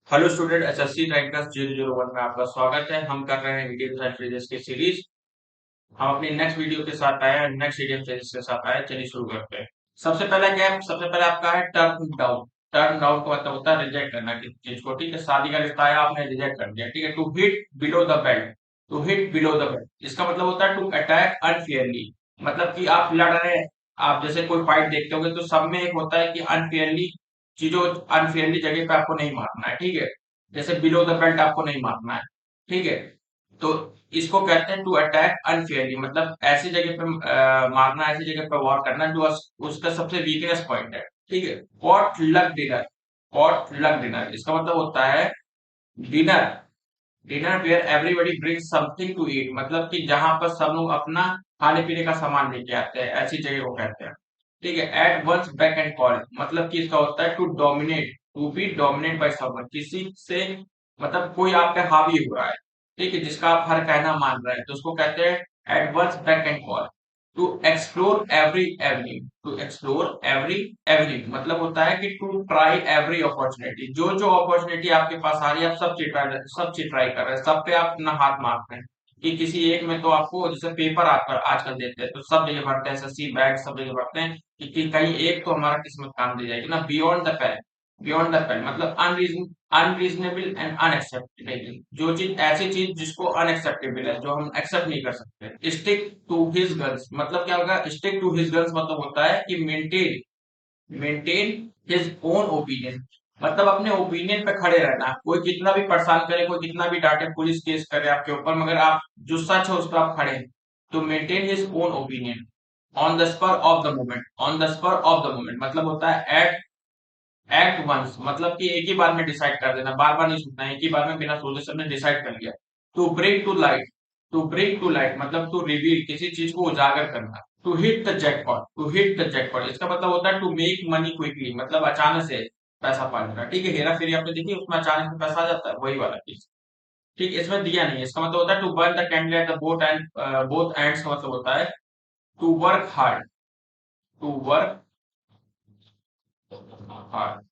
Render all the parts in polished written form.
Hello student, SSC rankers 001 में आपका स्वागत है। हम कर रहे हैं इंडियन साइंस फिजिक्स की सीरीज। हम अपनी नेक्स्ट वीडियो के साथ आए हैं, नेक्स्ट इंडियन फिजिक्स के साथ आए हैं। चलिए शुरू करते हैं। सबसे पहले क्या है? सबसे पहले आपका है टर्न डाउन। टर्न डाउन का मतलब होता है रिजेक्ट करना किसी चीज को। ठीक है, शादी का रिश्ता है, आपने रिजेक्ट कर दिया। ठीक है, to hit below the belt. To hit below the belt, इसका मतलब होता है टू अटैक अनफेयरली। मतलब कि आप लड़ रहे हैं, आप जैसे कोई फाइट देखते होंगे तो सब में एक होता है कि अनफेयरली चीजों, अनफेयरली जगह पे आपको नहीं मारना है। ठीक है, जैसे बिलो द बेल्ट आपको नहीं मारना है। ठीक है, तो इसको कहते हैं टू अटैक अनफेयरली। मतलब ऐसी जगह पे मारना, ऐसी जगह पे वॉर करना जो उसका सबसे वीकनेस पॉइंट है। ठीक है, pot luck dinner. Pot luck dinner इसका मतलब होता है dinner. Dinner where everybody brings something to eat. मतलब कि जहां पर सब लोग अपना खाने पीने का सामान लेके आते हैं, ऐसी जगह को कहते हैं। ठीक है, at one's beck and call, मतलब कि इसका होता है to dominate. To be dominate by someone, किसी से मतलब कोई आप पे हावी हो रहा है। ठीक है, जिसका आप हर कहना मान रहे हैं, तो उसको कहते हैं at one's beck and call. To explore every avenue. To explore every avenue मतलब होता है कि टू ट्राई एवरी अपॉर्चुनिटी। जो जो अपॉर्चुनिटी आपके पास आ रही है, आप सब चीज ट्राई कर रहे हैं, सब पे आप अपना हाथ मार रहे हैं। कि किसी एक में तो आपको, जैसे पेपर आजकल आजकल देते हैं तो सब जगह भरते हैं, एसएससी बैंक सब जगह भरते हैं कि कहीं एक तो हमारा किस्मत काम दे जाएगी ना। Beyond the pale. Beyond the pale मतलब अनरीजनेबल एंड अनएक्सेप्टेबल। जो चीज, ऐसी चीज जिसको अनएक्सेप्टेबल है, जो हम एक्सेप्ट नहीं कर सकते। स्टिक टू हिज गन्स मतलब क्या होगा? स्टिक टू हिज गन्स मतलब होता है कि maintain maintain his own opinion. मतलब अपने ओपिनियन पे खड़े रहना। कोई कितना भी परेशान करे, कोई कितना भी डांटे, पुलिस केस करे आपके ऊपर, मगर आप जो सच है उस पर आप खड़े हैं। तो maintain his own opinion on the spur of the moment. On the spur of the moment मतलब होता है एट एक्ट वंस, मतलब कि एक ही बार में डिसाइड कर देना, बार बार नहीं सोचना, एक ही बार में बिना सोचे समझे डिसाइड कर लिया। To bring to light. To bring to light मतलब टू रिवील, किसी चीज को उजागर करना। To hit the jackpot. To hit the jackpot इसका मतलब होता है टू मेक मनी क्विकली, मतलब अचानक से पैसा पा लेना। ठीक है, हेरा फेरी आपने देखी, उसमें अचानक से पैसा आ जाता है, वही वाला चीज। ठीक है, इसमें दिया नहीं है। इसका मतलब होता है to burn the candle at the both end, both ends का मतलब होता है to work hard. To work hard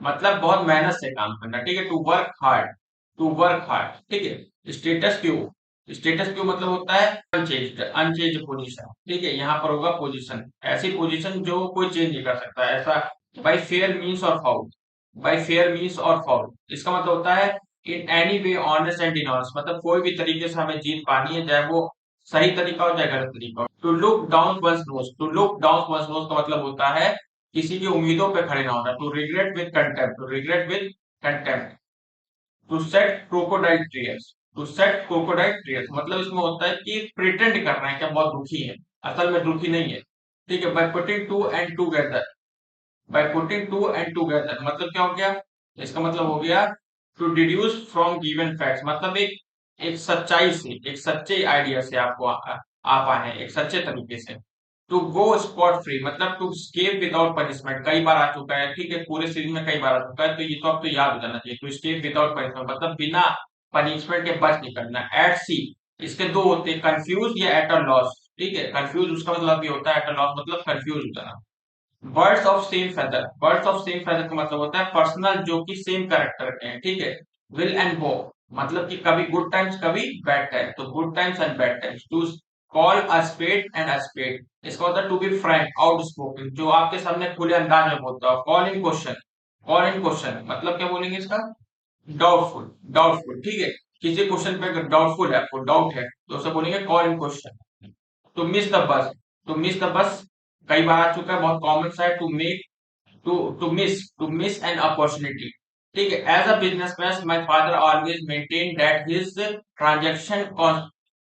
मतलब बहुत मेहनत से काम करना। ठीक है, to work hard. To work hard. ठीक है, स्टेटस क्यू। स्टेटस क्यू मतलब होता है अनचेंज्ड, अनचेंज पोजीशन। ठीक है, यहाँ पर होगा पोजीशन, ऐसी पोजीशन जो कोई चेंज नहीं कर सकता, ऐसा। बाय फेयर मीन्स और फाउल। बाय फेयर मीन्स और फाउल इसका मतलब होता है in any way honest and dishonest. मतलब कोई भी तरीके से हमें जीत पानी है, चाहे वो सही तरीका हो चाहे गलत तरीका हो। To look down one's nose. To look down one's nose का मतलब होता है किसी की उम्मीदों पे खड़े ना होना। To regret with contempt. To regret with contempt. To set crocodile tears. To set crocodile tears मतलब इसमें होता है कि प्रिटेंड कर रहे हैं कि हम बहुत दुखी हैं, असल में दुखी नहीं है। ठीक है, by putting two and together. By putting two and together मतलब क्या हो गया? इसका मतलब हो गया to deduce from given facts. मतलब एक एक सच्चाई से, एक सच्चे आइडिया से आपको आ पाए हैं, एक सच्चे तरीके से। टू गो स्पॉट फ्री मतलब टू स्केप विदाउट पनिशमेंट, कई बार आ चुका है। ठीक है, पूरे सीरीज में कई बार आ चुका है, तो ये तो आपको याद हो जाना चाहिए। टू स्केप विदाउट पनिशमेंट मतलब बिना पनिशमेंट के बच निकलना। एट सी इसके दो होते हैं, कंफ्यूज या एट अ लॉस। ठीक है, कंफ्यूज उसका मतलब ये होता है, एट अ लॉस मतलब कंफ्यूज हो जाना। Birds of same feather. Birds of same feather का मतलब होता है पर्सनल जो कि सेम कैरेक्टर के हैं। ठीक है, विल एंड वो मतलब कि कभी गुड टाइम्स कभी बैड टाइम, तो good times and bad times. To call a spade and a spade इसका मतलब to be frank outspoken, जो आपके सामने खुले अंदाज में बोलता है। Call in question. Call in question मतलब क्या बोलेंगे इसका? डाउटफुल। डाउटफुल ठीक है, किसी क्वेश्चन पे अगर डाउटफुल है, आपको डाउट है, तो उसे बोलेंगे call in question. To miss the bus. To miss the bus कई बार आ चुका है, बहुत कॉमन सा है। To make, to miss an opportunity. ठीक है, as a businessman my father always maintain that his transaction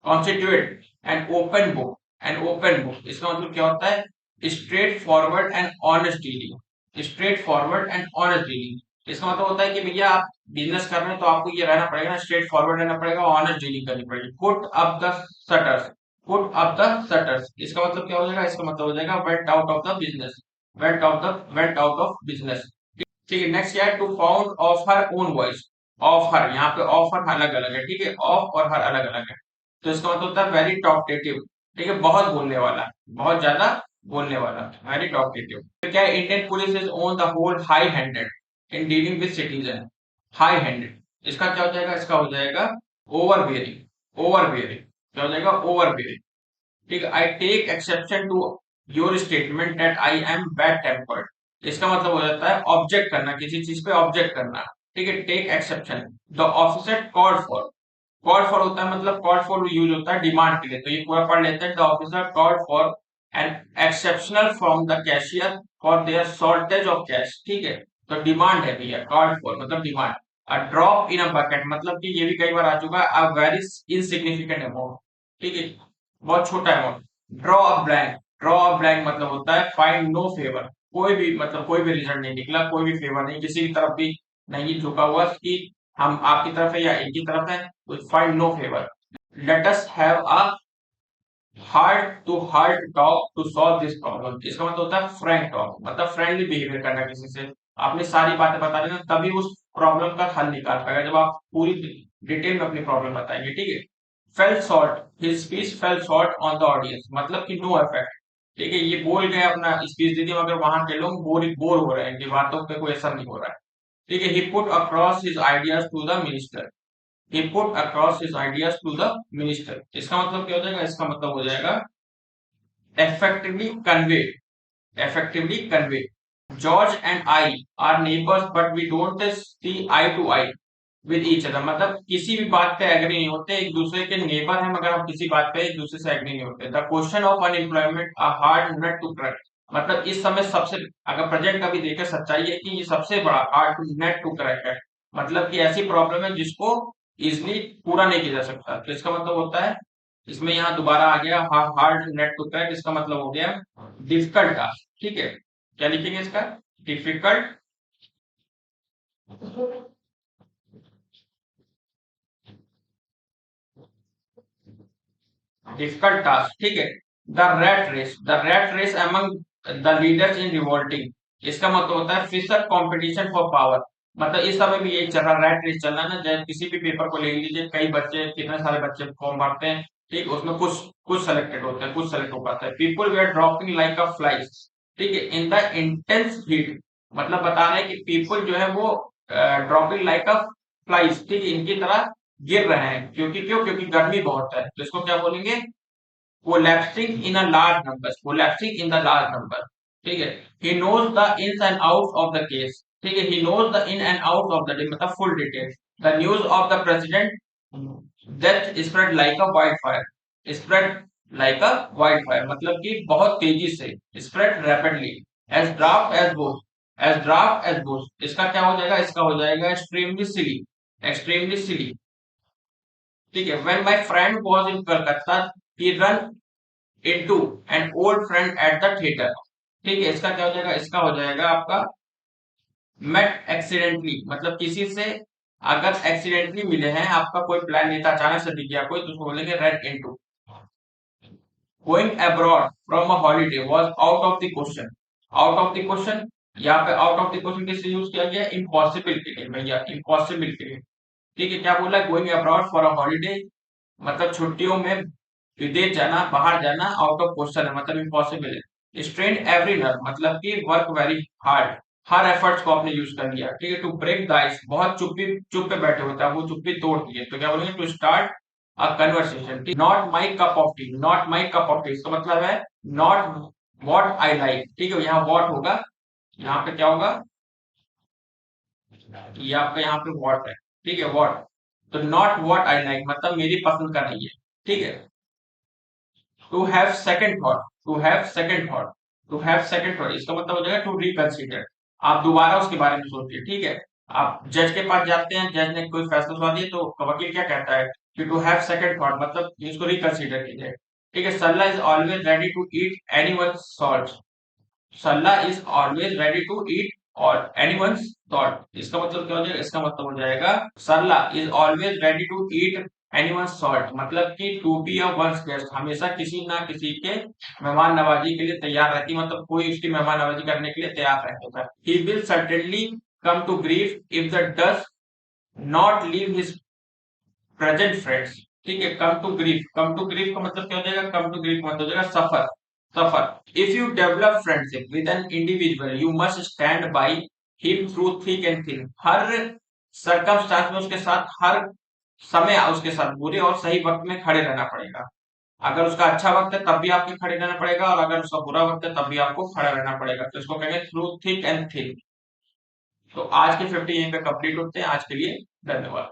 constitute an open book. An open book इसका मतलब क्या होता है? Straightforward and honest dealing. Straightforward and honest dealing इसका मतलब होता है कि भैया आप बिजनेस कर रहे हैं तो आपको ये रहना पड़ेगा ना, स्ट्रेट फॉरवर्ड रहना पड़ेगा, ऑनेस्ट डीलिंग करनी पड़ेगी। Put up the shutters. Put up the shutters इसका मतलब क्या हो जाएगा? इसका मतलब हो जाएगा went out of the business. Went out of business. ठीक है, नेक्स्ट क्या है? To found of her own voice. Of her, यहाँ पे ऑफ हर अलग अलग है। ठीक है, ऑफ और हर अलग अलग है, तो इसका मतलब होता है वेरी टॉकटेटिव। ठीक है, बहुत बोलने वाला, बहुत ज्यादा बोलने वाला, वेरी टॉकटेटिव। तो क्या है? Indian police is on the whole high handed in dealing with citizen. High handed. इसका क्या हो जाएगा, इसका हो जाएगा ओवर बेयरिंग। ओवर बेयरिंग क्या हो जाएगा, ओवर बेयरिंग। ठीक है, I take exception to your statement that I am bad tempered. इसका मतलब हो जाता है ऑब्जेक्ट करना, किसी चीज पे ऑब्जेक्ट करना। ठीक है, take exception. The officer called for, called for होता है मतलब कॉल्ड फॉर यूज होता है डिमांड के लिए, तो ये पूरा पढ़ लेते हैं। The officer called for an exceptional from the cashier for their shortage of cash. ठीक है, तो डिमांड है भैया, कॉल्ड फॉर मतलब demand. A drop in a bucket मतलब कि ये भी कई बार आ चुका है, अ वेरी इनसिग्निफिकेंट अमाउंट। ठीक है, बहुत छोटा amount. Draw a blank, draw a blank मतलब होता है फाइंड नो फेवर। कोई भी मतलब कोई भी रिजल्ट नहीं निकला, कोई भी फेवर नहीं, किसी की तरफ भी नहीं झुका हुआ कि हम आपकी तरफ है या इनकी तरफ है, तो find no favour. Let us have a heart talk to solve this problem. इसका मतलब होता है फ्रैंक टॉक, मतलब फ्रेंडली बिहेवियर करना किसी से। आपने सारी बातें बता दी ना, तभी उस प्रॉब्लम का हल निकाल पाएगा, जब आप पूरी डिटेल में अपनी प्रॉब्लम बताएंगे। ठीक है, fail short, his speech fail short on the audience मतलब कि नो इफेक्ट। ठीक है, ये बोल गए अपना स्पीच दे दी, मगर वहां के लोग बोर हो रहे हैं, इनकी बातों पे कोई असर नहीं हो रहा है। ठीक है, he put across his ideas to the minister. he put across his ideas to the minister। इसका मतलब क्या हो जाएगा, इसका मतलब हो जाएगा effectively conveyed, effectively conveyed। George and I are neighbors but we don't see eye to eye with each other। मतलब किसी भी बात पे एग्री नहीं होते, एक दूसरे के नेबर हैं मगर हम किसी बात पे एक दूसरे से एग्री नहीं होते। The question of unemployment a hard nut to crack. मतलब इस समय सबसे, अगर प्रेजेंट का भी देखें, सच्चाई है कि ये सबसे बड़ा हार्ड नट टू क्रैक है। मतलब कि ऐसी प्रॉब्लम है जिसको इजिली पूरा नहीं किया जा सकता। तो इसका मतलब होता है, इसमें यहाँ दोबारा आ गया हार्ड नेट टू क्रैक, इसका मतलब हो गया डिफिकल्ट टास्क। ठीक है, क्या लिखेंगे इसका, डिफिकल्ट, डिफिकल्ट टास्क। ठीक है, the rat race among the leaders in revolting. इसका मतलब होता है फिशर कंपटीशन फॉर पावर। मतलब इस समय भी यही चल रहा, रैट रेस चल रहा है ना, जैसे किसी भी पेपर को ले लीजिए, कई बच्चे, कितने सारे बच्चे फॉर्म भरते हैं। ठीक, उसमें कुछ कुछ सेलेक्टेड होते हैं, कुछ सेलेक्ट हो पाता है। People they are dropping like a flies. ठीक है, इन द इंटेंस हीट, मतलब बता रहे हैं कि पीपल जो है वो ड्रॉपिंग लाइक अ फ्लाइज। ठीक है, इनकी तरह गिर रहे हैं, क्योंकि गर्मी बहुत है, तो इसको क्या बोलेंगे, collapsing in a large numbers, collapsing in the large number। ठीक है, he knows the ins and outs of the case। ठीक है, he knows the in and out of the मतलब full details। the news of the president death spread like a wildfire। spread like a wildfire मतलब कि बहुत तेजी से, spread rapidly। as draft as bush। इसका क्या हो जाएगा, इसका हो जाएगा extremely silly, extremely silly। ठीक है, when my friend was in Kolkata he run into an old friend at the theater। ठीक है, इसका क्या हो जाएगा, इसका हो जाएगा आपका met accidentally मतलब किसी से अगर एक्सीडेंटली मिले हैं, आपका कोई प्लान नहीं था, अचानक से दिख गया कोई, तो उसको बोलेंगे run into। going abroad from a holiday was out of the question। out of the question, यहाँ पे out of the question किससे यूज किया गया, impossible के लिए भैया, impossible के लिए। ठीक है, क्या बोला है, going abroad for a holiday मतलब छुट्टियों में विदेश जाना, बाहर जाना आउट ऑफ क्वेश्चन है, मतलब इम्पॉसिबल है। स्ट्रेन एवरी नर्व मतलब कि वर्क वेरी हार्ड, हर एफर्ट्स को आपने यूज कर लिया। ठीक है, टू ब्रेक द आइस बहुत चुप पे बैठे होते हैं, वो चुप्पी तोड़ दिए, तो क्या बोलेंगे, to start a conversation. Not my cup of tea, not my cup of tea, इसका मतलब है नॉट व्हाट आई लाइक। ठीक है, यहाँ व्हाट होगा, यहाँ पे क्या होगा, ये आपका यहाँ पे व्हाट है। ठीक है, व्हाट, तो नॉट व्हाट आई लाइक मतलब मेरी पसंद का नहीं है। ठीक है, to have second thought, to have second thought, to have second thought इसका मतलब हो जाएगा टू रिकंसीडर। आप दोबारा उसके बारे में सोचिए। ठीक है, आप जज के पास जाते हैं, जज ने कोई फैसला सुना दिया, तो वकील क्या कहता है कि टू हैव सेकंड थॉट मतलब इसको रिकंसीडर कीजिए। ठीक है, Sarla is always ready to eat anyone salt. Sarla is always ready to eat और anyone's thought। इसका मतलब क्या हो जाएगा, इसका मतलब हो जाएगा Sarla is always ready to eat anyone's salt मतलब कि to be a one's guest, हमेशा किसी ना किसी के मेहमान नवाजी के लिए तैयार रहती, मतलब कोई उसकी मेहमान नवाजी करने के लिए तैयार रहता है। He will certainly come to grief if the does not leave his present friends. ठीक है, कम टू ग्रीफ का मतलब क्या हो जाएगा, कम टू ग्रीफ मतलब हो जाएगा सफर, सफर। If you develop friendship with an individual you must stand by him through thick and thin. हर सर्कमस्टांस में उसके साथ हर समय उसके साथ बुरे और सही वक्त में खड़े रहना पड़ेगा। अगर उसका अच्छा वक्त है तब भी आपको खड़े रहना पड़ेगा, और अगर उसका बुरा वक्त है तब भी आपको खड़ा रहना पड़ेगा। तो इसको कहेंगे थ्रू थिक एंड थिन। तो आज के 50 यहीं पे कंप्लीट होते हैं। आज के लिए धन्यवाद।